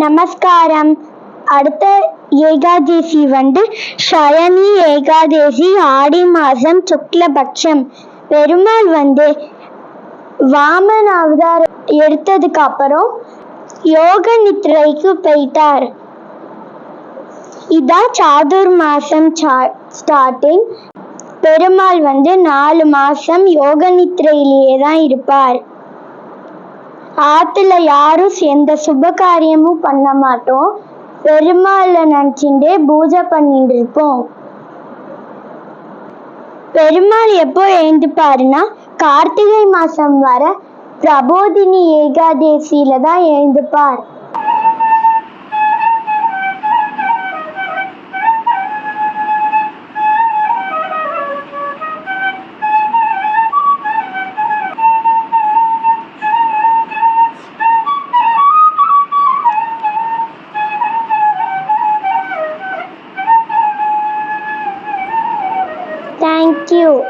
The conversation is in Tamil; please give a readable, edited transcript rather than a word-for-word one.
நமஸ்காரம். அடுத்த ஏகாதசி ஷயனி ஏகாதசி, ஆடி மாசம் சுக்லபட்சம். பெருமாள் வாமன் அவதாரம் எடுத்ததுக்கு அப்புறம் யோக நித்ரைக்கு போயிட்டார். இதான் சாதுர் மாசம் ஸ்டார்டிங். பெருமாள் 4 மாசம் யோக நித்ரையிலேயே தான் இருப்பார். ஆத்துல யாரும் எந்த சுப காரியமும் பண்ண மாட்டோம். பெருமாளை நினைச்சுட்டே பூஜை பண்ணிட்டு இருப்போம். பெருமாள் எப்போ எழுந்துப்பாருன்னா கார்த்திகை மாசம் வர பிரபோதினி ஏகாதசியில தான் எழுந்துப்பார். Thank you.